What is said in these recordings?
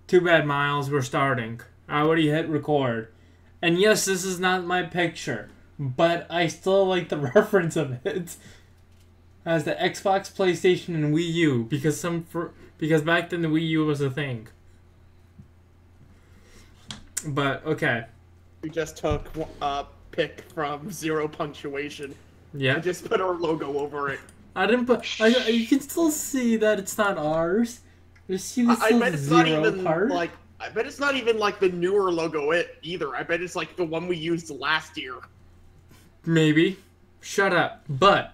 Too bad, Miles. We're starting. I already hit record. And yes, this is not my picture, but I still like the reference of it as the Xbox, PlayStation, and Wii U because back then the Wii U was a thing. But okay. We just took a pic from Zero Punctuation. Yeah. And just put our logo over it. I didn't put. You can still see that it's not ours. You see the I bet it's not even part. like. I bet it's not even like the newer logo either. I bet it's like the one we used last year. Maybe. Shut up. But.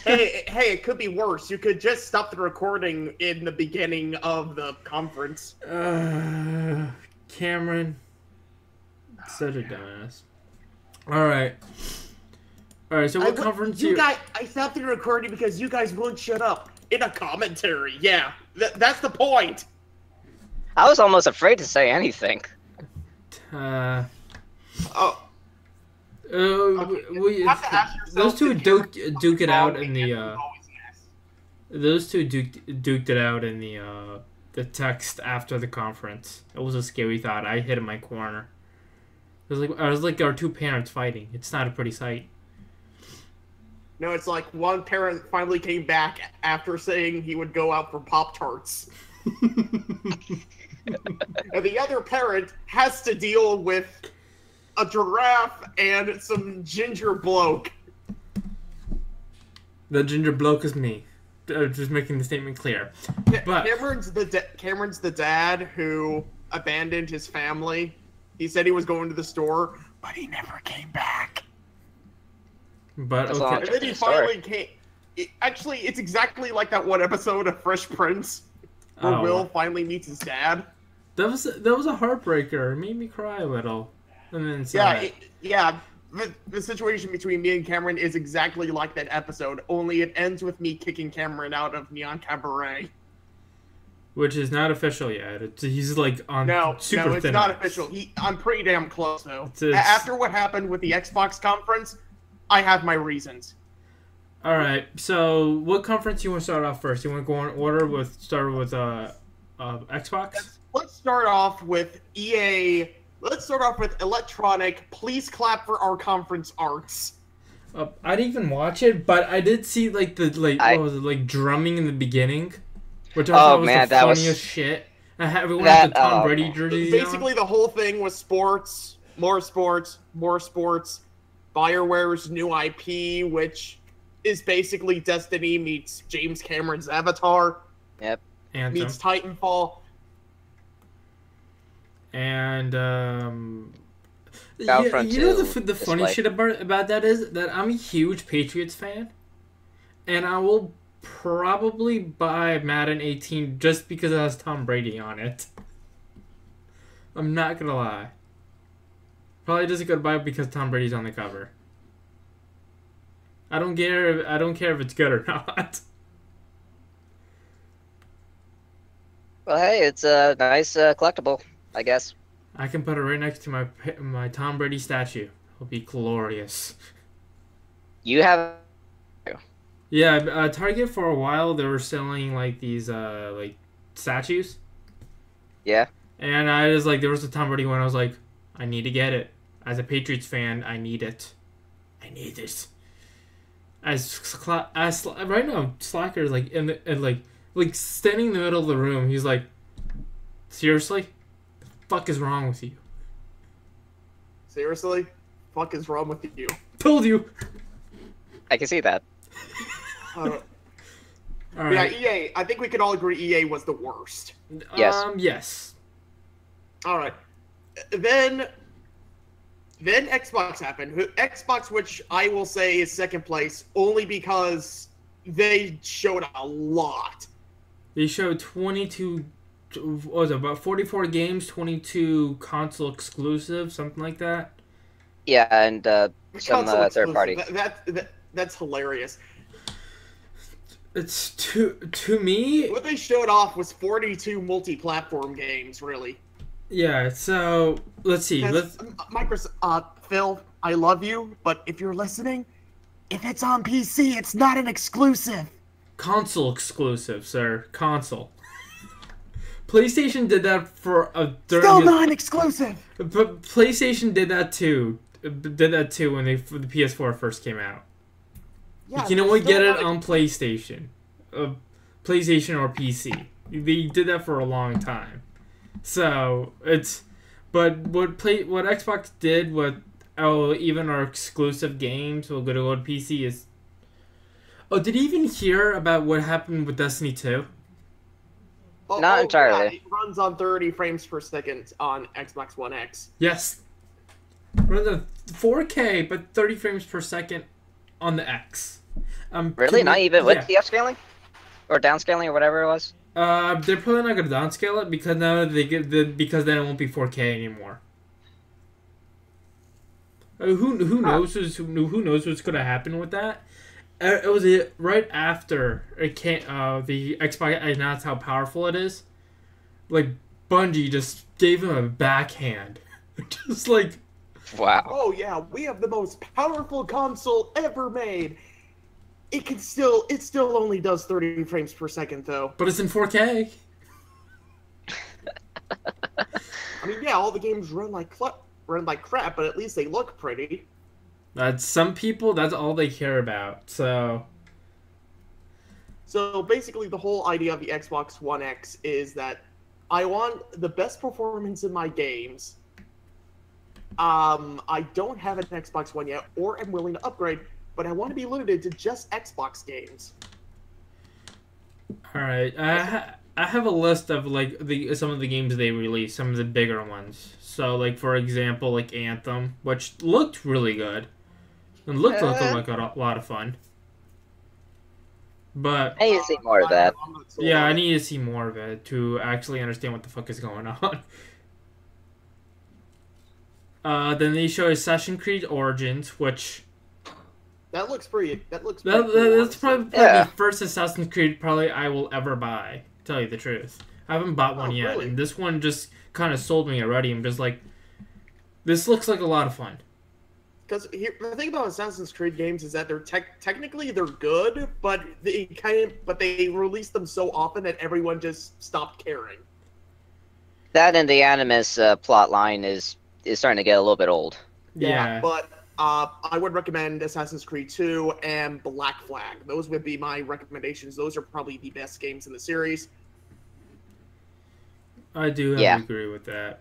hey, it could be worse. You could just stop the recording in the beginning of the conference. Cameron. Such a dumbass. Alright. Alright, so what conference I stopped the recording because you guys won't shut up. In a commentary, yeah. That's the point. I was almost afraid to say anything. Okay. Those two duke it out in the those two duked it out in the text after the conference. It was a scary thought. I hid in my corner. I was like our two parents fighting. It's not a pretty sight. No, it's like one parent finally came back after saying he would go out for Pop-Tarts. And the other parent has to deal with a giraffe and some ginger bloke. The ginger bloke is me. Just making the statement clear. But Cameron's the dad who abandoned his family. He said he was going to the store, but he never came back. But That's okay. And then he finally came. Actually, it's exactly like that one episode of Fresh Prince where Will finally meets his dad. That was a heartbreaker. It made me cry a little. And then the situation between me and Cameron is exactly like that episode. Only it ends with me kicking Cameron out of Neon Cabaret. Which is not official yet. He's like on super it's thin not ice. official. I'm pretty damn close though. It's After what happened with the Xbox conference, I have my reasons. All right. So, what conference you want to start off first? You want to go in order start with Xbox? Let's start off with EA. Let's start off with Electronic. Please clap for our conference arts. I didn't even watch it, but I did see what was it, like drumming in the beginning, which I thought was the funniest shit. Everyone had the Tom Brady jerseys. Basically, the whole thing was sports, more sports, more sports. BioWare's new IP, which is basically Destiny meets James Cameron's Avatar. Yep. Anthem. Meets Titanfall. And Battlefront you know 2 the funny shit about that is that I'm a huge Patriots fan, and I will probably buy Madden 18 just because it has Tom Brady on it. I'm not gonna lie. Probably just gonna buy it because Tom Brady's on the cover. I don't care if it's good or not. Well, hey, it's a nice collectible, I guess. I can put it right next to my Tom Brady statue. It'll be glorious. You have... Yeah, Target for a while they were selling like these like statues. Yeah. And I was like, there was a Tom Brady one. I was like, I need to get it. As a Patriots fan, I need it. I need this. As right now, Slacker is like like standing in the middle of the room. He's like, seriously, the fuck is wrong with you? Seriously, fuck is wrong with you? Told you. I can see that. All right. Yeah, EA. I think we could all agree EA was the worst. Yes. Yes. All right. Then Xbox happened. Xbox, which I will say is second place, only because they showed a lot. They showed 22. What was it, about 44 games, 22 console exclusive, something like that. Yeah, and some third party. That's hilarious. It's to me. What they showed off was 42 multi-platform games, really. Yeah. So let's see. Microsoft, Phil, I love you, but if you're listening, if it's on PC, it's not an exclusive. console exclusive, sir. Console. PlayStation did that for a... Still non-exclusive! But PlayStation did that too. Did that too when the PS4 first came out. Yeah, You know what? still Get it not on PlayStation. PlayStation or PC. They did that for a long time. So, it's... But what Xbox did with even our exclusive games will go to PC is... Oh, did you even hear about what happened with Destiny 2? Not entirely. Yeah, it runs on 30 frames per second on Xbox One X. Yes. Runs at 4K, but 30 frames per second on the X. Really? Not even with the upscaling? Or downscaling or whatever it was? They're probably not going to downscale it because now because then it won't be 4K anymore. Who knows who knows what's going to happen with that? It was right after it came, the Xbox announced how powerful it is. Like Bungie just gave him a backhand, just like. Wow. Oh yeah, we have the most powerful console ever made. It still only does 30 frames per second though. But it's in 4K. I mean, yeah, all the games run like crap, but at least they look pretty. That's some people. That's all they care about. So basically, the whole idea of the Xbox One X is that I want the best performance in my games. I don't have an Xbox One yet, or I'm willing to upgrade, but I want to be limited to just Xbox games. All right, I have a list of like some of the games they released, some of the bigger ones. So like for example, like Anthem, which looked really good, and looked like a lot of fun. But I need to see more of that. Yeah, I need to see more of it to actually understand what the fuck is going on. Then they show Assassin's Creed Origins, which that looks pretty. That's probably the first Assassin's Creed probably I will ever buy. To tell you the truth, I haven't bought one yet, really? And this one just kind of sold me already. I'm just like, this looks like a lot of fun. Because the thing about Assassin's Creed games is that they're technically they're good, but they release them so often that everyone just stopped caring. That and the Animus plot line is starting to get a little bit old. Yeah. But I would recommend Assassin's Creed 2 and Black Flag. Those would be my recommendations. Those are probably the best games in the series. I do have to agree with that.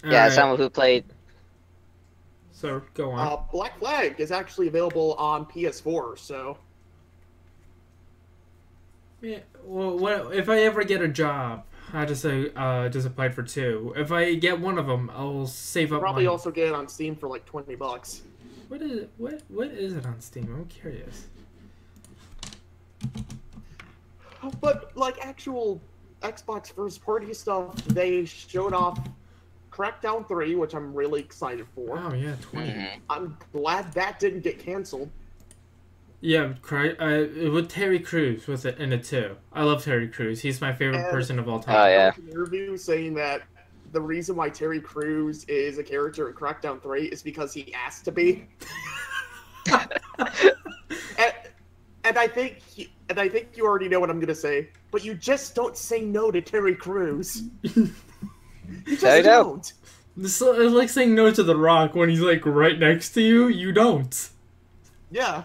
Yeah, someone who played... So, go on. Black Flag is actually available on PS4, so... Yeah, well, if I ever get a job, I just applied for 2. If I get one of them, I'll save up probably money. Also get it on Steam for like $20. What is it? What is it on Steam? I'm curious. But like actual Xbox first party stuff, they showed off Crackdown 3, which I'm really excited for. Oh yeah, 20. Mm-hmm. I'm glad that didn't get canceled. Yeah, with Terry Crews was in it too. I love Terry Crews. He's my favorite person of all time. Oh yeah. An interview saying that the reason why Terry Crews is a character in Crackdown 3 is because he asked to be. and I think you already know what I'm gonna say, but you just don't say no to Terry Crews. You just don't. It's like saying no to The Rock when he's like right next to you. You don't. Yeah.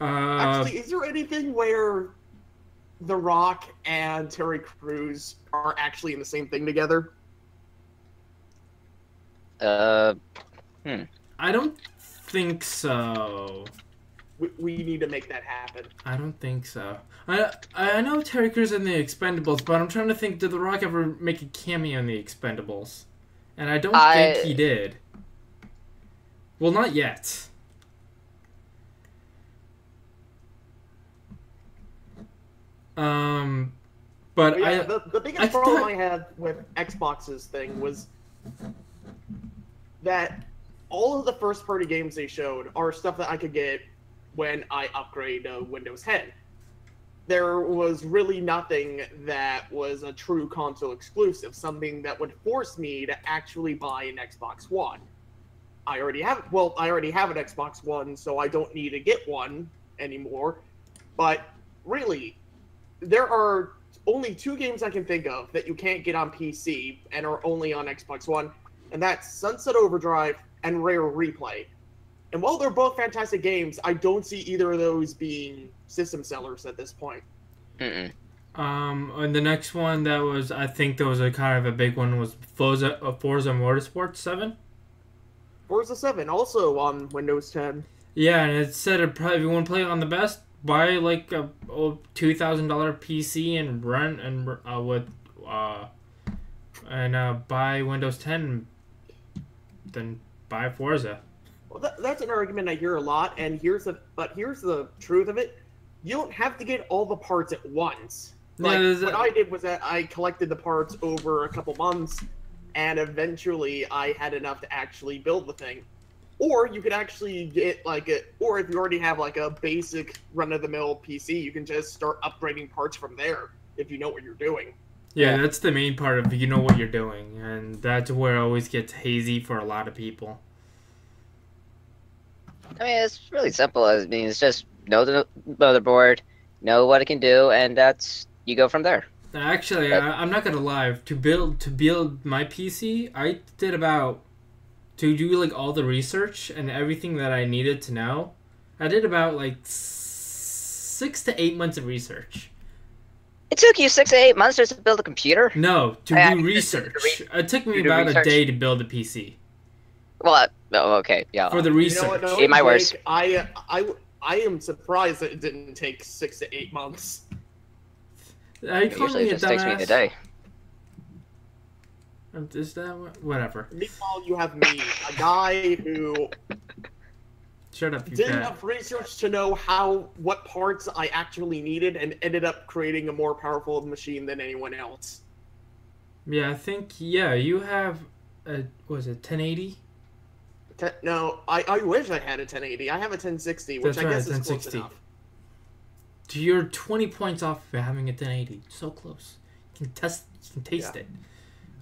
Actually, is there anything where The Rock and Terry Crews are actually in the same thing together? I don't think so. We need to make that happen. I don't think so. I know Terry Crews in the Expendables, but I'm trying to think, did The Rock ever make a cameo in the Expendables? And I don't think he did. Well, not yet. But yeah, the biggest problem I had with Xbox's thing was that all of the first-party games they showed are stuff that I could get when I upgrade to Windows 10. There was really nothing that was a true console exclusive, something that would force me to actually buy an Xbox One. I already have an Xbox One, so I don't need to get one. anymore. But really, there are only 2 games I can think of that you can't get on PC and are only on Xbox One, and that's Sunset Overdrive and Rare Replay. And while they're both fantastic games, I don't see either of those being system sellers at this point. Mm-mm. And the next one that was, I think that was a kind of a big one, was Forza Motorsport 7. Forza 7, also on Windows 10. Yeah, and it said if you want to play it on the best, buy like a $2,000 PC and run buy Windows 10, then buy Forza. Well, that's an argument I hear a lot, and here's the truth of it: you don't have to get all the parts at once. Like, what I did was that I collected the parts over a couple months, and eventually I had enough to actually build the thing. Or you could actually get or if you already have like a basic run-of-the-mill PC, you can just start upgrading parts from there if you know what you're doing. Yeah, that's the main part of you know what you're doing, and that's where it always gets hazy for a lot of people. I mean, it's really simple. I mean, it's just know the motherboard, know what it can do, and you go from there. Actually, I'm not gonna lie. To build my PC, I did to do like all the research and everything that I needed to know. I did about like 6 to 8 months of research. It took you 6 to 8 months just to build a computer? No, to do research. It took me about a day to build a PC. Well, okay, yeah. For the research. You know what, Ain't my worst. I am surprised that it didn't take 6 to 8 months. It usually just takes me a day. Is that whatever? Meanwhile, you have me, a guy who Shut up, you did fat. enough research to know what parts I actually needed, and ended up creating a more powerful machine than anyone else. Yeah, I think you have was it 1080? No, I wish I had a 1080. I have a 1060, which That's I right, guess is 1060. close enough. You're 20 points off of having a 1080. So close. You can taste it.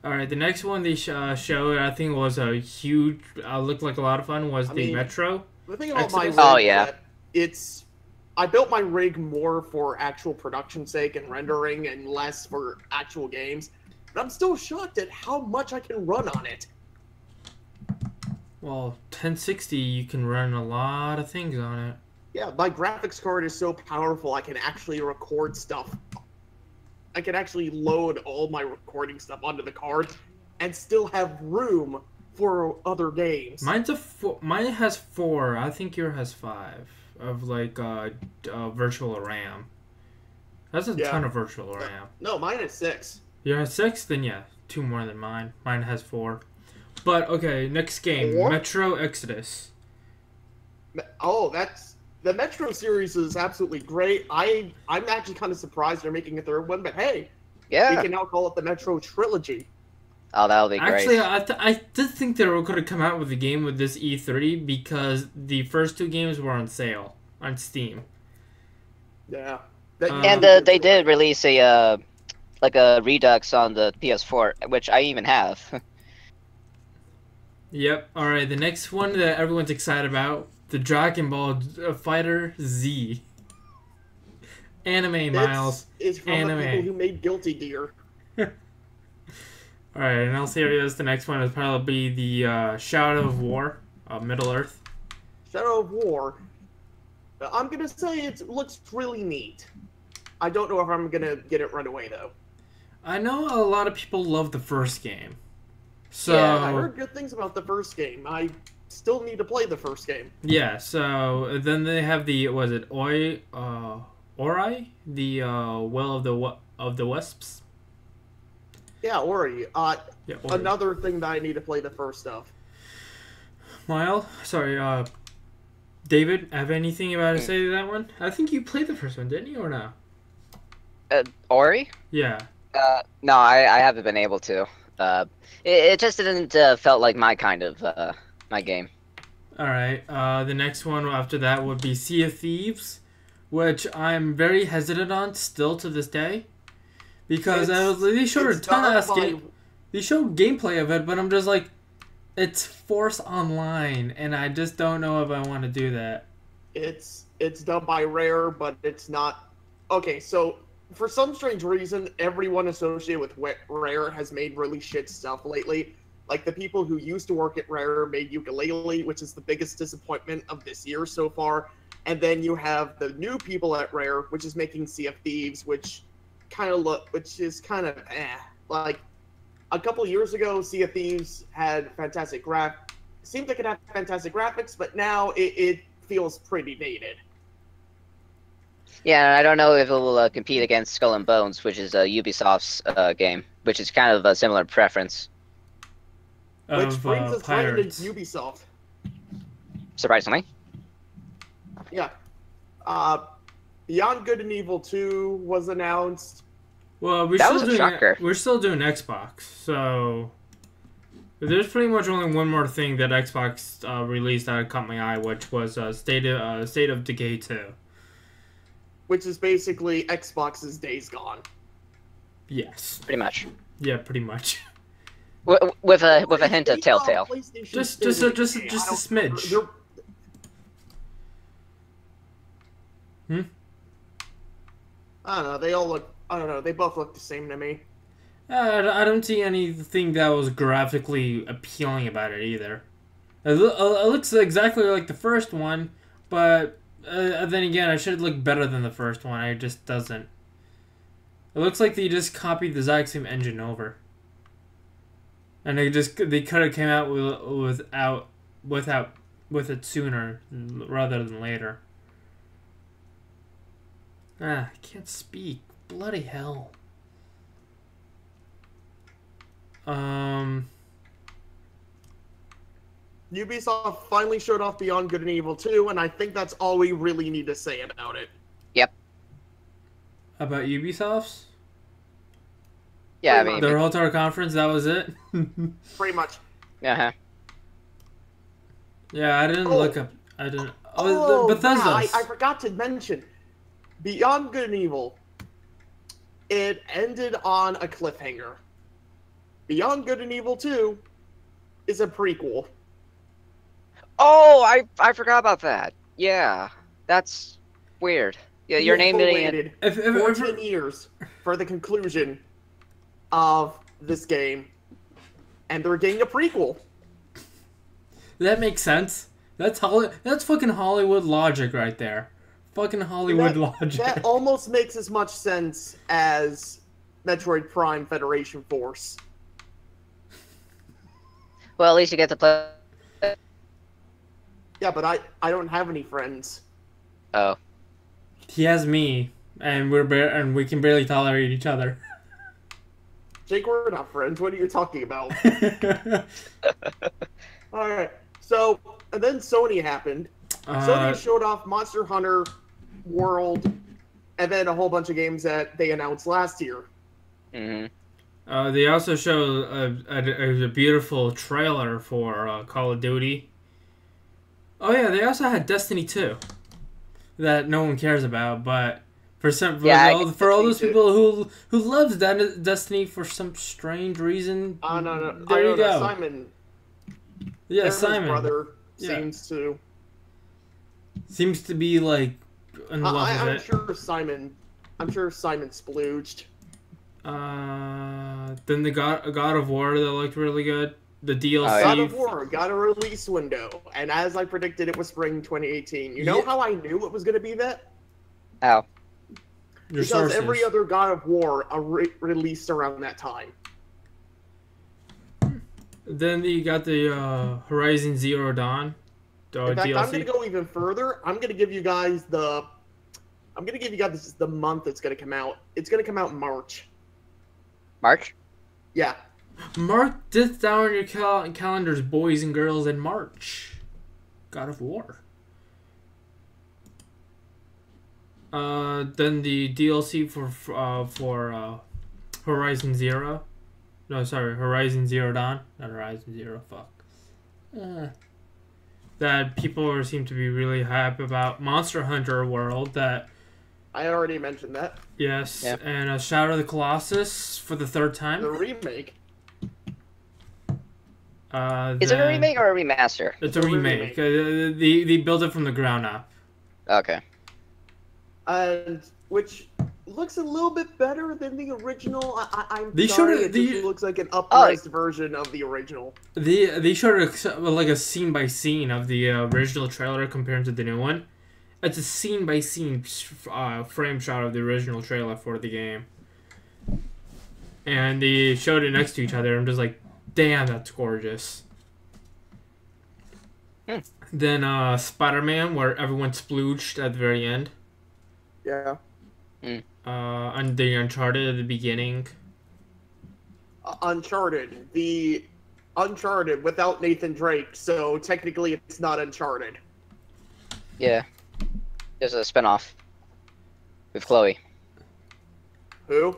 All right, the next one they showed, I think was a huge, looked like a lot of fun, was the Metro. The thing about my rig is that I built my rig more for actual production sake and rendering and less for actual games. But I'm still shocked at how much I can run on it. Well, 1060, you can run a lot of things on it. Yeah, my graphics card is so powerful I can actually record stuff. I can actually load all my recording stuff onto the card and still have room for other games. Mine has 4. I think yours has 5 of like virtual RAM. That's a ton of virtual RAM. No, mine is 6. You have 6? Then yeah, 2 more than mine. Mine has 4. But okay, next game, 4? Metro Exodus. Oh, the Metro series is absolutely great. I'm actually kind of surprised they're making a 3rd one, but hey, we can now call it the Metro Trilogy. Oh, that'll be great. Actually, I did think they were going to come out with a game with this E3 because the first 2 games were on sale on Steam. Yeah. And they did release a Redux on the PS4, which I even have. Yep. All right, the next one that everyone's excited about, the Dragon Ball Fighter Z. Anime, Miles. It's from the people who made Guilty Gear. Alright, and I'll serious. The next one is probably the Shadow of War, Middle Earth. Shadow of War. I'm gonna say it looks really neat. I don't know if I'm gonna get it right away though. I know a lot of people love the first game. So yeah, I heard good things about the first game. I still need to play the first game. Yeah, so then they have the Ori? The Will of the Wisps? Yeah, Ori. Ori. Another thing that I need to play the first of. David, have anything about to say to that one? I think you played the first one, didn't you, or no? Ori? Yeah. No, I haven't been able to. It just didn't felt like my kind of my game. Alright, the next one after that would be Sea of Thieves, which I'm very hesitant on still to this day. Because they showed a ton of they showed gameplay of it, but I'm just like, it's Force Online, and I just don't know if I want to do that. It's it's done by Rare, but it's not. Okay, so for some strange reason, everyone associated with Rare has made really shit stuff lately. Like the people who used to work at Rare made Ukulele, which is the biggest disappointment of this year so far. And then you have the new people at Rare, which is making Sea of Thieves, which is kind of like a couple years ago, Sea of Thieves had fantastic seemed like it had fantastic graphics, but now it feels pretty dated. Yeah, and I don't know if it will compete against Skull and Bones, which is Ubisoft's game, which is kind of a similar preference. Which brings us right into Pirates. Ubisoft. Surprisingly. Yeah. Beyond Good and Evil 2 was announced. Well, That was a shocker. we're still doing Xbox, so there's pretty much only one more thing that Xbox released that caught my eye, which was State of Decay 2. Which is basically Xbox's Days Gone. Yes. Pretty much. Yeah, pretty much. With a hint of Telltale. Just a smidge. I don't know. They all look. I don't know. They both look the same to me. I don't see anything that was graphically appealing about it either. It looks exactly like the first one, but then again, it should look better than the first one. It just doesn't. It looks like they just copied the exact same engine over, and they could have came out with it sooner rather than later. I can't speak. Bloody hell. Ubisoft finally showed off Beyond Good and Evil 2, and I think that's all we really need to say about it. Yep. About Ubisoft's? Yeah, I mean... Their whole entire conference, that was it? Pretty much. Uh-huh. Yeah, I didn't look up... I didn't... Oh, Bethesda. Yeah, I forgot to mention. Beyond Good and Evil, it ended on a cliffhanger. Beyond Good and Evil 2 is a prequel. Oh, I forgot about that. Yeah, that's weird. Yeah, your name waited 14 years for the conclusion of this game, and they're getting a prequel. That makes sense. That's fucking Hollywood logic right there. Fucking Hollywood logic. That almost makes as much sense as Metroid Prime Federation Force. Well, at least you get to play... Yeah, but I don't have any friends. Oh. He has me, and we can barely tolerate each other. Jake, we're not friends. What are you talking about? Alright, so, and then Sony happened. Sony showed off Monster Hunter World, and then a whole bunch of games that they announced last year. Mm-hmm. They also showed a beautiful trailer for Call of Duty. Oh yeah, they also had Destiny 2 that no one cares about, but for all those people who loves Destiny for some strange reason. No. There you go. Simon. Yeah, Simon. His brother seems to be like in love with it. I'm sure Simon splooged. Then the God of War that looked really good. The DLC. God of War got a release window, and as I predicted, it was spring 2018. You know how I knew it was going to be that? How? Because every other God of War released around that time. Then you got the Horizon Zero Dawn. In fact, DLC. I'm going to go even further. I'm going to give you guys the month it's going to come out. It's going to come out in March. March? Yeah. Mark this down on your calendars, boys and girls, in March. God of War. Then the DLC for Horizon Zero. No, sorry, Horizon Zero Dawn, not Horizon Zero. Fuck. That people seem to be really happy about. Monster Hunter World. That I already mentioned that. Yes, yep. And Shadow of the Colossus for the third time. The remake. Is it a remake or a remaster? It's a remake. They built it from the ground up. Okay. And which looks a little bit better than the original. I'm They sorry, showed it it- just looks like an up-res version of the original. They showed like a scene by scene of the original trailer compared to the new one. It's a scene by scene frame shot of the original trailer for the game, and they showed it next to each other. I'm just like, damn, that's gorgeous. Then Spider-Man, where everyone splooged at the very end. Yeah. And the Uncharted at the beginning. Uncharted. The Uncharted without Nathan Drake, so technically it's not Uncharted. Yeah. There's a spinoff with Chloe. Who?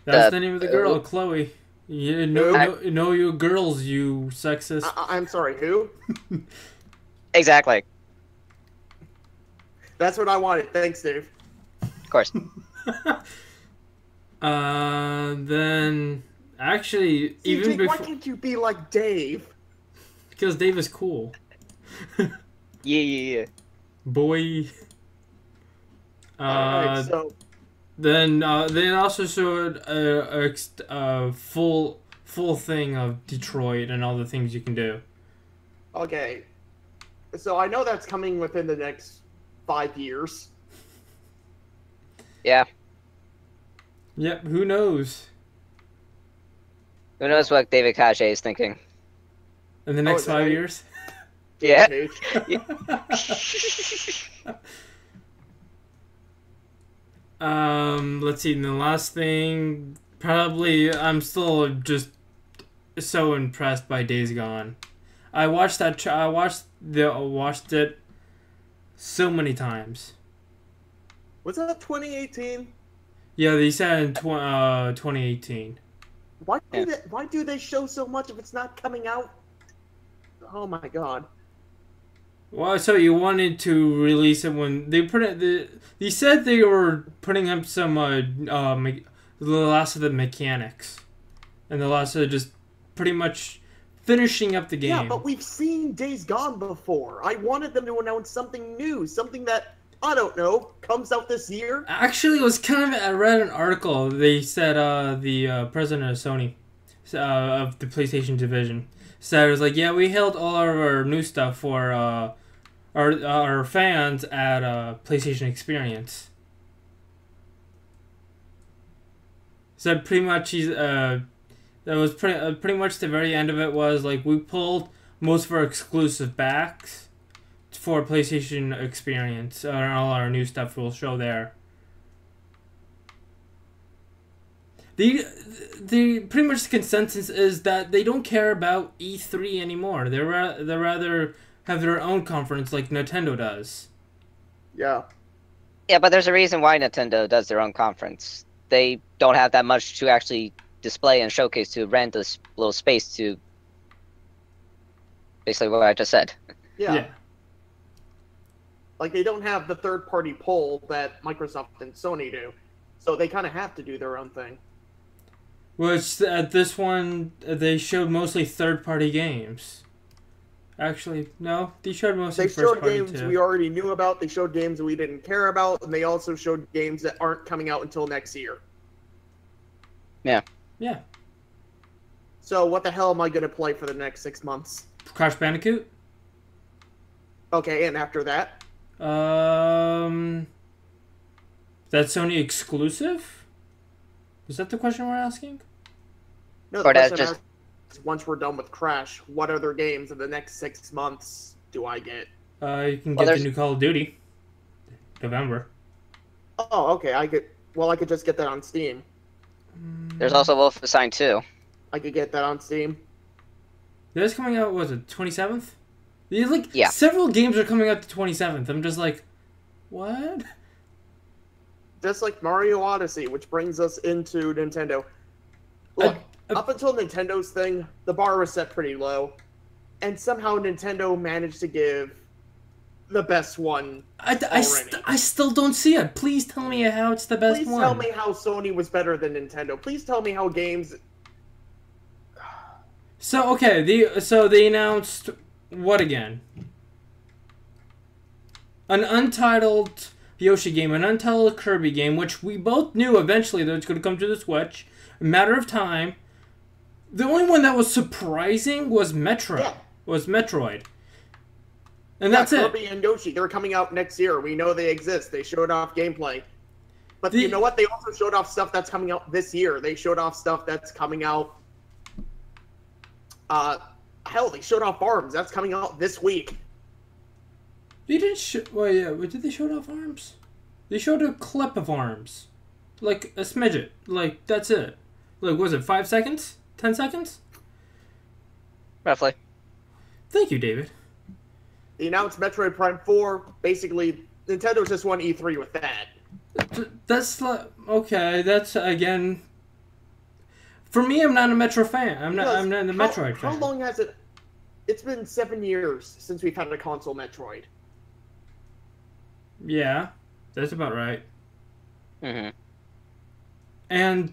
That's the name of the girl, Chloe. You know you girls, you sexist. I'm sorry, who? Exactly. That's what I wanted. Thanks, Dave. Of course. Then actually, even Jake, why before, can't you be like Dave? because Dave is cool, Yeah. boy. Alright, so Then they also showed a full thing of Detroit and all the things you can do. okay. So I know that's coming within the next 5 years. Yeah. Yep. Who knows? Who knows what David Cachet is thinking? In the next is that 5 right? years. Yeah. Let's see. And the last thing, probably, I'm still just so impressed by Days Gone. I watched that. I watched it so many times. Was that 2018? Yeah, they said in 2018. Why do they show so much if it's not coming out? Oh my god. Well, so you wanted to release it when they put it. They said they were putting up some the last of the mechanics, and the last of just pretty much finishing up the game. Yeah, but we've seen Days Gone before. I wanted them to announce something new, something that, I don't know, comes out this year. Actually, it was kind of. I read an article. They said the president of Sony, of the PlayStation division, said it was like, yeah, we held all of our new stuff for our fans at PlayStation Experience. So pretty much that was pretty much the very end of it was like we pulled most of our exclusive backs for PlayStation Experience, and all our new stuff will show there. The pretty much the consensus is that they don't care about E3 anymore. They rather have their own conference like Nintendo does. Yeah. Yeah, but there's a reason why Nintendo does their own conference. They don't have that much to actually display and showcase to rent this little space to basically what I just said. Yeah. Like, they don't have the third-party poll that Microsoft and Sony do. So they kind of have to do their own thing. Which at this one, they showed mostly third-party games. Actually, no, they showed mostly They showed first-party games too. we already knew about, they showed games that we didn't care about, and they also showed games that aren't coming out until next year. Yeah. Yeah. So what the hell am I going to play for the next 6 months? Crash Bandicoot? Okay, and after that? That's Sony exclusive? Is that the question we're asking? No, Or the that's question just- is, once we're done with Crash, what other games in the next 6 months do I get? You can Well, get the there's- new Call of Duty. November. Oh, okay, I could just get that on Steam. There's also Wolfenstein 2. I could get that on Steam. That's coming out, was it 27th? Like, Yeah. several games are coming out the 27th. I'm just like, what? Just like Mario Odyssey, which brings us into Nintendo. Look, up until Nintendo's thing, the bar was set pretty low. And somehow Nintendo managed to give the best one already. I still don't see it. Please tell me how it's the best Please one. tell me how Sony was better than Nintendo. Please tell me how games... So, okay, they announced what again? an untitled Yoshi game, an untitled Kirby game, which we both knew eventually that it's going to come to the Switch. A matter of time. The only one that was surprising was Metro. Yeah. Was Metroid. And that's Kirby and Yoshi, they're coming out next year. We know they exist. They showed off gameplay. But you know what? They also showed off stuff that's coming out this year. They showed off stuff that's coming out... hell, they showed off ARMS. That's coming out this week. They didn't show... Well, yeah. Did they show off ARMS? They showed a clip of ARMS. Like, a smidget. Like, that's it. Like, was it 5 seconds? 10 seconds? Roughly. Thank you, David. They announced Metroid Prime 4. Basically, Nintendo just won E3 with that. That's like... Okay, that's, again... For me, I'm not a Metro fan. I'm not a Metroid fan. How long has it... It's been 7 years since we've had a console Metroid. Yeah, that's about right. Mm-hmm. And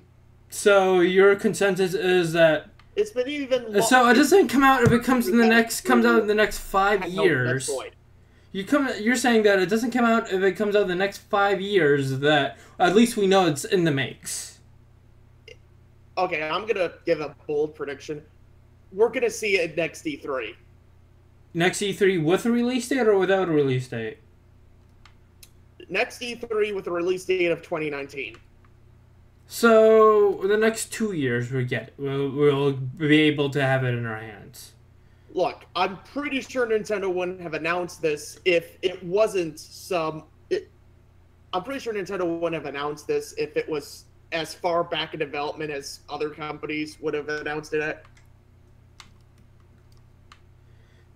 so your consensus is that it's been even. So it doesn't come out if it comes in the next comes out in the next 5 years. You're saying that it doesn't come out if it comes out in the next 5 years. That at least we know it's in the makes. Okay, I'm gonna give a bold prediction. We're gonna see it next E3. Next E3 with a release date or without a release date? Next E3 with a release date of 2019. So the next 2 years we'll be able to have it in our hands. Look, I'm pretty sure Nintendo wouldn't have announced this if it wasn't I'm pretty sure Nintendo wouldn't have announced this if it was as far back in development as other companies would have announced it at.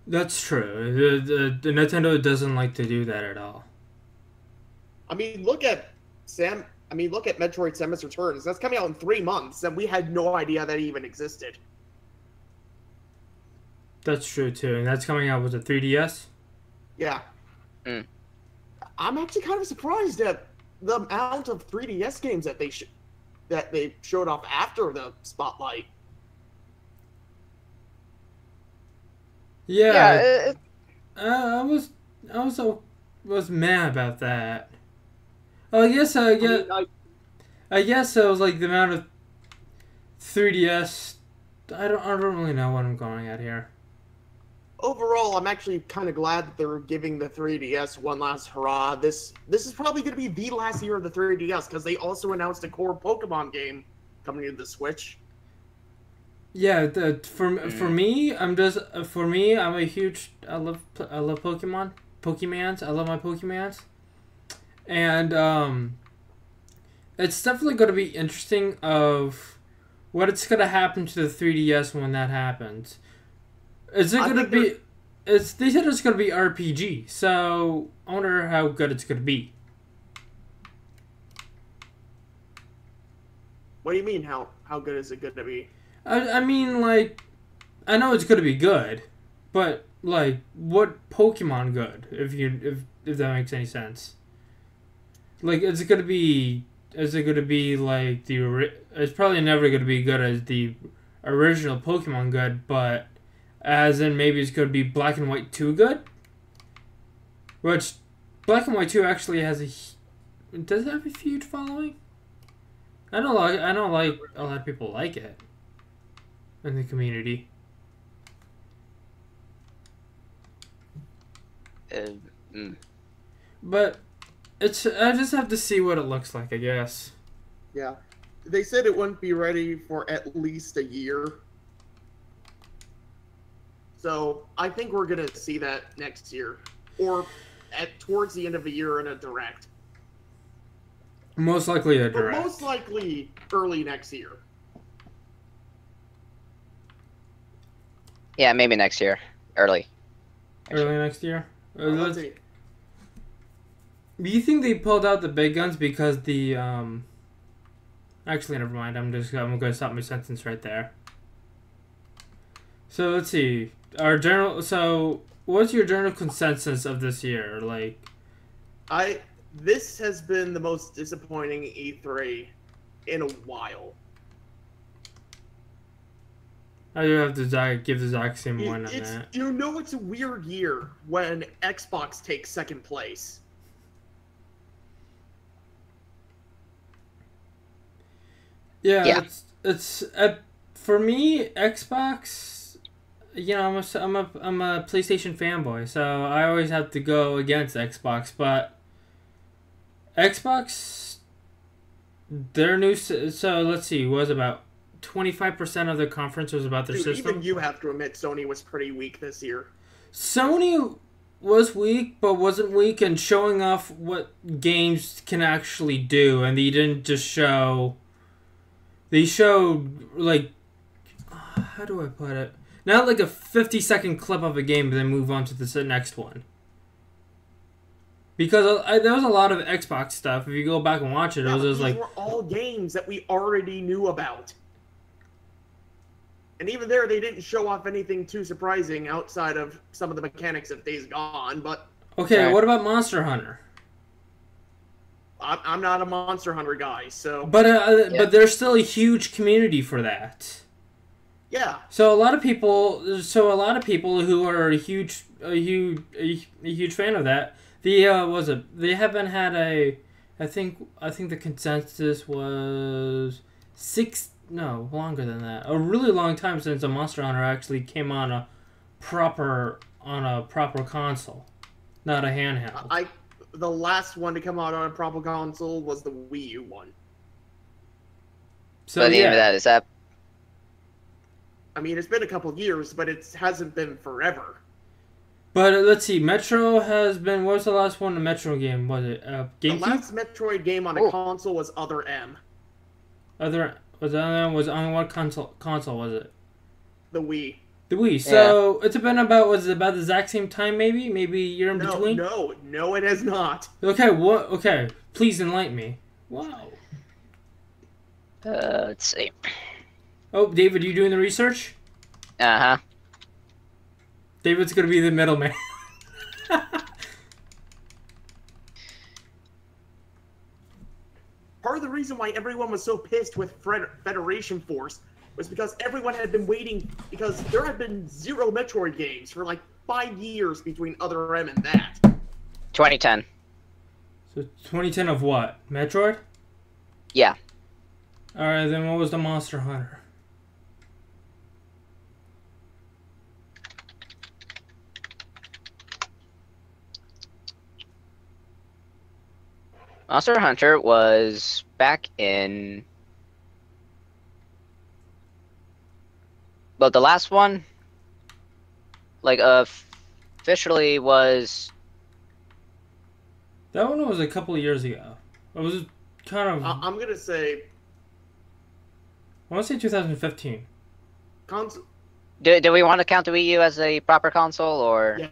That's true. The Nintendo doesn't like to do that at all. I mean, look at Metroid Samus Returns. That's coming out in 3 months, and we had no idea that even existed. That's true too, and that's coming out with the 3DS. Yeah. Mm. I'm actually kind of surprised at the amount of 3DS games that they showed off after the spotlight. Yeah. I was mad about that. Oh, I guess I guess it was like the amount of 3DS. I don't really know what I'm going at here. Overall, I'm actually kind of glad that they're giving the 3DS one last hurrah. This is probably going to be the last year of the 3DS because they also announced a core Pokemon game coming to the Switch. Yeah, for me, I'm a huge. I love Pokemon. Pokemans. I love my Pokemans. And it's definitely going to be interesting of what it's going to happen to the 3DS when that happens. Is it going to be... They said it's going to be RPG, so I wonder how good it's going to be. What do you mean, how good is it going to be? I mean, like, I know it's going to be good, but, like, what Pokemon good, if that makes any sense? Like, is it going to be like it's probably never going to be good as the original Pokemon good, but as in maybe it's going to be Black and White 2 good? Which, Black and White 2 actually has does it have a huge following? I know like a lot of people like it in the community. But I just have to see what it looks like, I guess. Yeah. They said it wouldn't be ready for at least a year. So I think we're going to see that next year. Or towards the end of the year in a direct. Most likely a direct. But most likely early next year. Yeah, maybe next year. Early. Early next year? Let's see. Do you think they pulled out the big guns because the Actually, never mind. I'm going to stop my sentence right there. So let's see. So what's your general consensus of this year? Like, this has been the most disappointing E3 in a while. I do have to give the exact same one on that. You know, it's a weird year when Xbox takes second place. Yeah. It's for me, Xbox. You know, I'm a PlayStation fanboy, so I always have to go against Xbox. But Xbox, their new. So let's see, was about 25% of the conference was about their system. Even you have to admit Sony was pretty weak this year. Sony was weak, but wasn't weak in showing off what games can actually do, and they didn't just show. They showed, like, how do I put it? Not like a 50-second clip of a game, but then move on to the next one. Because there was a lot of Xbox stuff. If you go back and watch it, it was just like... These were all games that we already knew about. And even there, they didn't show off anything too surprising outside of some of the mechanics of Days Gone, but... Okay, what about Monster Hunter? I'm not a Monster Hunter guy, so... But there's still a huge community for that. Yeah. So a lot of people who are a huge fan of that, they haven't had a... I think the consensus was longer than that. A really long time since a Monster Hunter actually came on a proper console, not a handheld. The last one to come out on a proper console was the Wii U one. So the name of that is that. I mean, it's been a couple of years, but it hasn't been forever. But let's see, Metro has been. What was the last one? The Metro game, was it GameCube? The last Metroid game on a console was Other M. Was on what console was it? The Wii. The Wii. So it's been about the exact same time, maybe a year in between. No, it has not. Okay, what? Okay, please enlighten me. Wow. Let's see. Oh, David, you doing the research? Uh-huh. David's gonna be the middleman. Part of the reason why everyone was so pissed with Federation Force was because everyone had been waiting, because there had been 0 Metroid games for like 5 years between Other M and that. 2010. So 2010 of what? Metroid? Yeah. Alright, then what was the Monster Hunter? Monster Hunter was back in... Well, the last one, like, officially was... That one was a couple of years ago. It was kind of... I'm gonna say... I want to say 2015. Do we want to count the Wii U as a proper console, or... Yes.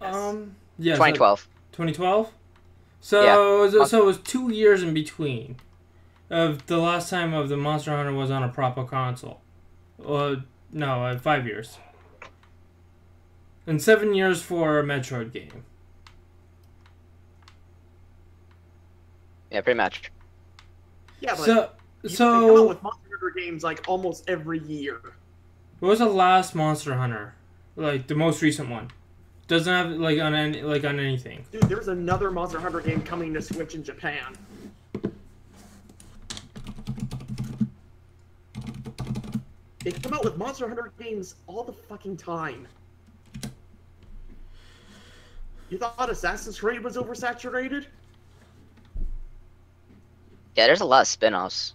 Yeah, 2012. 2012? So, it was 2 years in between of the last time of the Monster Hunter was on a proper console. No, 5 years. And 7 years for a Metroid game. Yeah, pretty much. Yeah, but so they come out with Monster Hunter games like almost every year. What was the last Monster Hunter? Like the most recent one? Doesn't have on anything. Dude, there's another Monster Hunter game coming to Switch in Japan. They come out with Monster Hunter games all the fucking time. You thought Assassin's Creed was oversaturated? Yeah, there's a lot of spin-offs.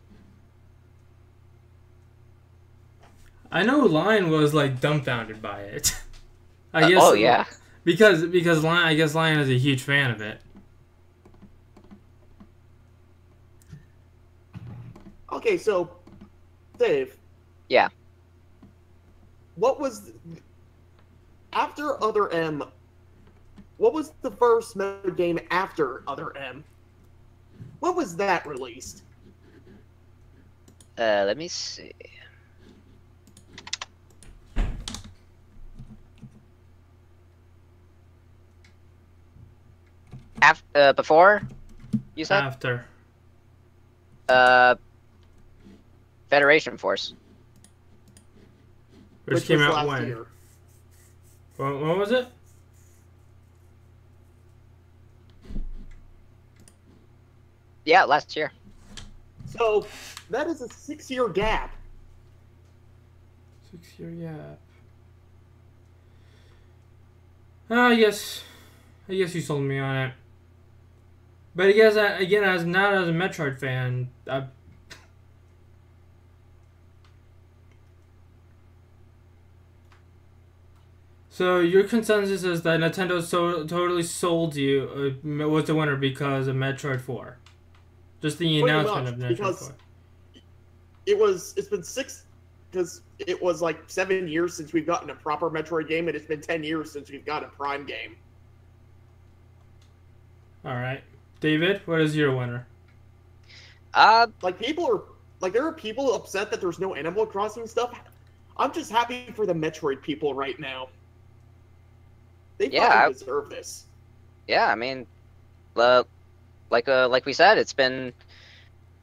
I know Lion was like dumbfounded by it. I guess. Oh yeah. Because Lion, I guess Lion is a huge fan of it. Okay, so Dave. Yeah. What was after Other M? What was the first Metroid game after Other M? What was that released? Let me see. Before, you said? After. Federation Force. Which came was out last when? year. When was it? Yeah, last year. So that is a 6-year gap. 6-year gap. I guess you sold me on it. But I guess again, as a Metroid fan, so your consensus is that Nintendo totally sold you was the winner because of Metroid 4. Just the announcement of Metroid 4. It's been 6, because it was like 7 years since we've gotten a proper Metroid game, and it's been 10 years since we've got a Prime game. All right, David, what is your winner? Like there are people upset that there's no Animal Crossing stuff. I'm just happy for the Metroid people right now. They fucking deserve this. Yeah, I mean, like we said, it's been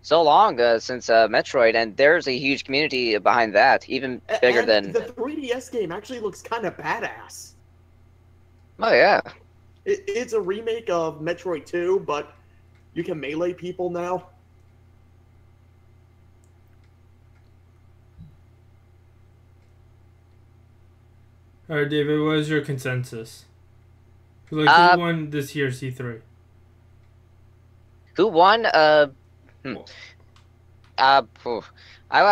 so long since Metroid, and there's a huge community behind that, even bigger than the 3DS game. Actually, looks kind of badass. Oh yeah, it's a remake of Metroid 2, but you can melee people now. All right, David, what is your consensus? Who won this year's E3? Who won? I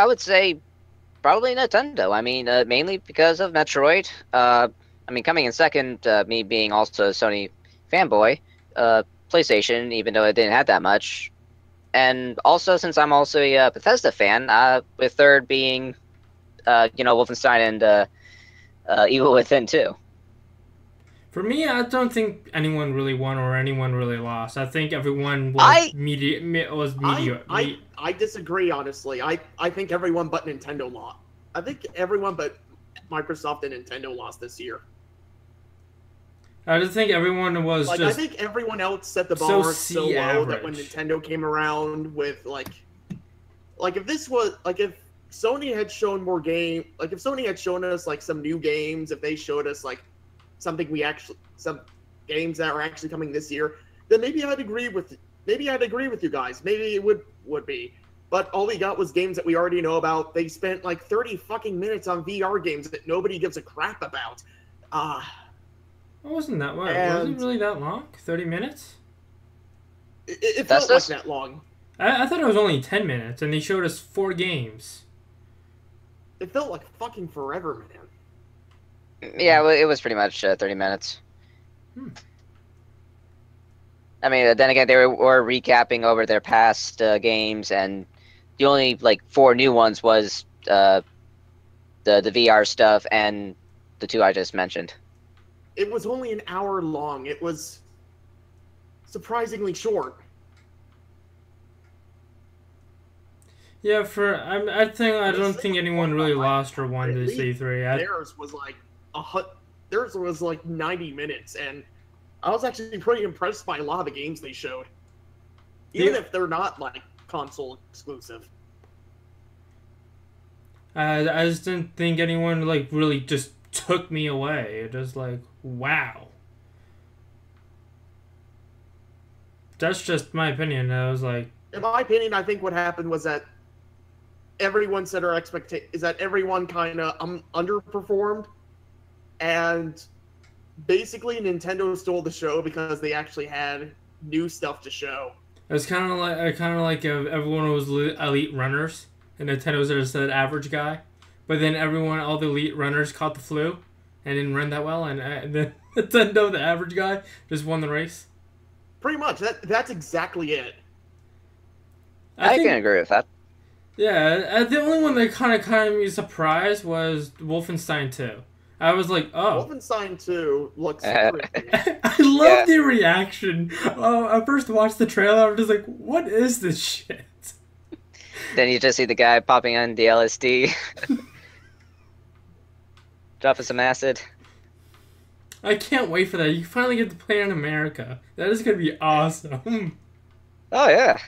would say probably Nintendo. I mean, mainly because of Metroid. I mean, coming in second, me being also a Sony fanboy, PlayStation, even though it didn't have that much. And also, since I'm also a Bethesda fan, with third being, Wolfenstein and Evil Within 2. For me, I don't think anyone really won or anyone really lost. I think everyone was mediocre. I disagree, honestly. I think everyone but Nintendo lost. I think everyone but Microsoft and Nintendo lost this year. I just think everyone was I think everyone else set the bar so low average. that when Nintendo came around with if Sony had shown more game, like if Sony had shown us like some new games, if they showed us like some games that are actually coming this year, then maybe I'd agree with you guys. Maybe it would be. But all we got was games that we already know about. They spent like 30 fucking minutes on VR games that nobody gives a crap about. It wasn't that long. Was it really that long? 30 minutes? It felt like that long. I thought it was only 10 minutes, and they showed us 4 games. It felt like fucking forever, man. Yeah, well, it was pretty much 30 minutes. I mean, then again, they were recapping over their past games, and the only, 4 new ones was the VR stuff and the 2 I just mentioned. It was only an hour long. It was surprisingly short. Yeah, I don't think anyone really lost or won this E3. Theirs was like 90 minutes, and I was actually pretty impressed by a lot of the games they showed, even if they're not like console exclusive. I just didn't think anyone really just took me away. It was like, wow. That's just my opinion. I was like, in my opinion, I think what happened was that everyone set our expectations. Is that everyone kind of underperformed, and basically Nintendo stole the show because they actually had new stuff to show. It was kind of like if everyone was elite runners and Nintendo was just an average guy, but then all the elite runners caught the flu and didn't run that well, and then Nintendo, the average guy, just won the race. Pretty much. That's exactly it. I can agree with that. Yeah, the only one that kind of me surprised was Wolfenstein 2. I was like, oh. Wolfenstein 2 looks pretty. I love the reaction. I first watched the trailer, I was just like, what is this shit? Then you just see the guy popping on the LSD. Dropping some acid. I can't wait for that. You finally get to play in America. That is going to be awesome. Oh, yeah.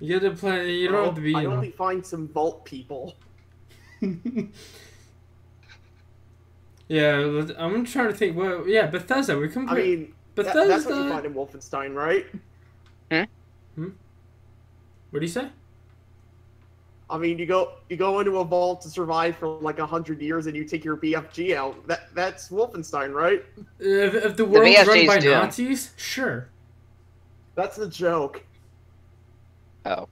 You get to play. You don't have to be. I only find some Vault people. Yeah, I'm trying to think. Well, yeah, Bethesda. We compare. I mean, Bethesda. that's what you find in Wolfenstein, right? What do you say? I mean, you go into a vault to survive for like 100 years, and you take your BFG out. That's Wolfenstein, right? If the world was run BFG's by Doom. Nazis, sure. That's the joke. Oh.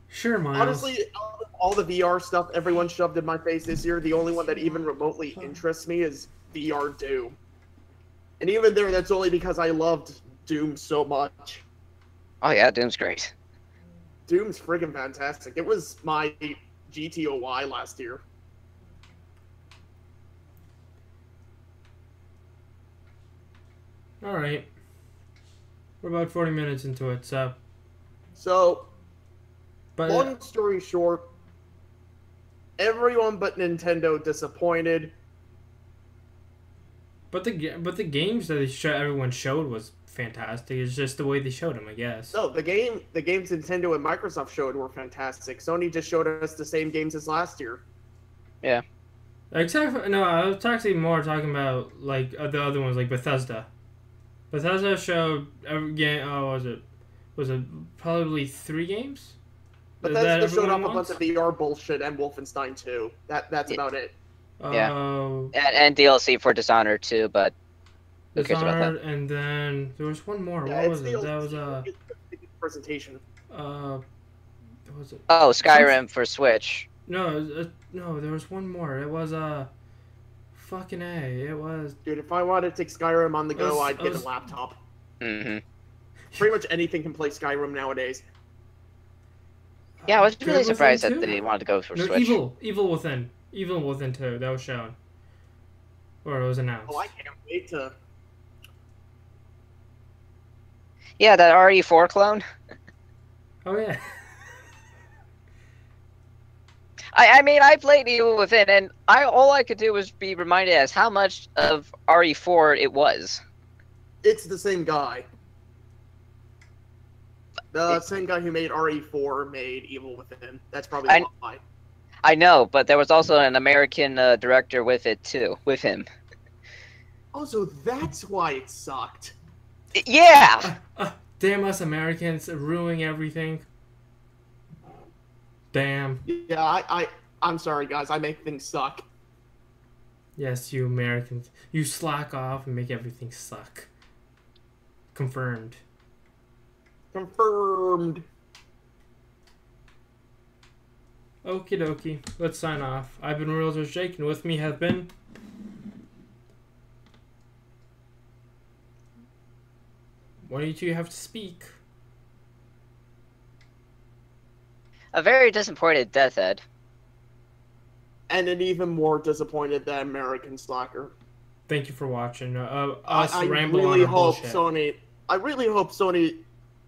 Sure, Miles. Honestly, out of all the VR stuff everyone shoved in my face this year, the only one that even remotely interests me is VR Doom. And even there, that's only because I loved Doom so much. Oh yeah, Doom's great. Doom's friggin' fantastic. It was my GTOY last year. All right. We're about 40 minutes into it, so. But Long story short, everyone but Nintendo disappointed. But the games that everyone showed was fantastic. It's just the way they showed them, I guess. No, the games Nintendo and Microsoft showed were fantastic. Sony just showed us the same games as last year. Yeah. Except no, I was actually more talking about like the other ones, like Bethesda. Bethesda showed every game. Oh, was it probably 3 games? Bethesda showed off a bunch of VR bullshit and Wolfenstein 2. That's about it. Yeah. And DLC for Dishonored too, but who cares about Dishonored, that? and then there was one more. Yeah, What was it? DLC. That was Presentation. what was it? Oh, Skyrim for Switch. No, no, there was one more. It was fucking A. It was. Dude, if I wanted to take Skyrim on the go, I'd get a laptop. Mm-hmm. Pretty much anything can play Skyrim nowadays. Yeah, I was Good really Within surprised that 2? they wanted to go for No, Switch. Evil Within 2. That was shown, or it was announced. Oh, I can't wait to. Yeah, that RE4 clone. Oh yeah. I mean, I played Evil Within, and all I could do was be reminded as how much of RE4 it was. It's the same guy. The same guy who made RE4 made Evil Within. That's probably why. I know, but there was also an American director with it too, with him. Oh, so that's why it sucked. Yeah. Damn us Americans ruining everything. Damn. Yeah, I'm sorry, guys. I make things suck. Yes, you Americans. You slack off and make everything suck. Confirmed. Confirmed. Okie dokie. Let's sign off. I've been Realtor Jake, and with me have been... What do you two have to speak? A very disappointed Death Head. And an even more disappointed than American Slacker. Thank you for watching. I ramble really on our hope bullshit. Sony. I really hope Sony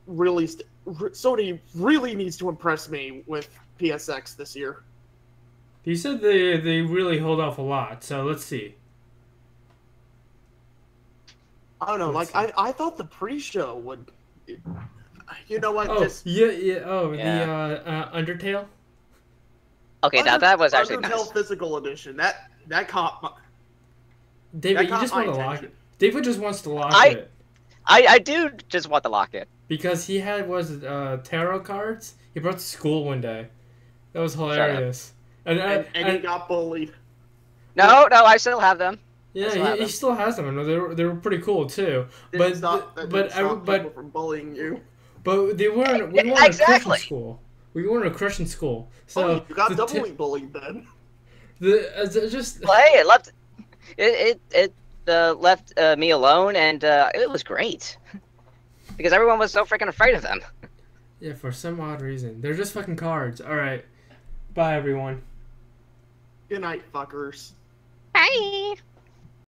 really. Sony really needs to impress me with PSX this year. You said they really hold off a lot, so let's see. I don't know. I thought the pre-show would. You know what? Oh, Just yeah. Oh, Yeah. the Undertale? Okay, now that was actually Undertale nice. Physical Edition. That caught. David, That you caught just my want to lock attention. it. David just wants to lock I- it. I do just want to lock it. Because he had, tarot cards? He brought to school one day. That was hilarious. And he got bullied. No, I still have them. Yeah, he still has them. And they were pretty cool too. Didn't stop people from bullying you. But we weren't Exactly. a Christian school. We weren't a Christian school. So You got doubly bullied then. just Play it left. It left me alone, and it was great because everyone was so freaking afraid of them. yeah, for some odd reason. They're just fucking cards. Alright. Bye everyone. Good night, fuckers. Bye.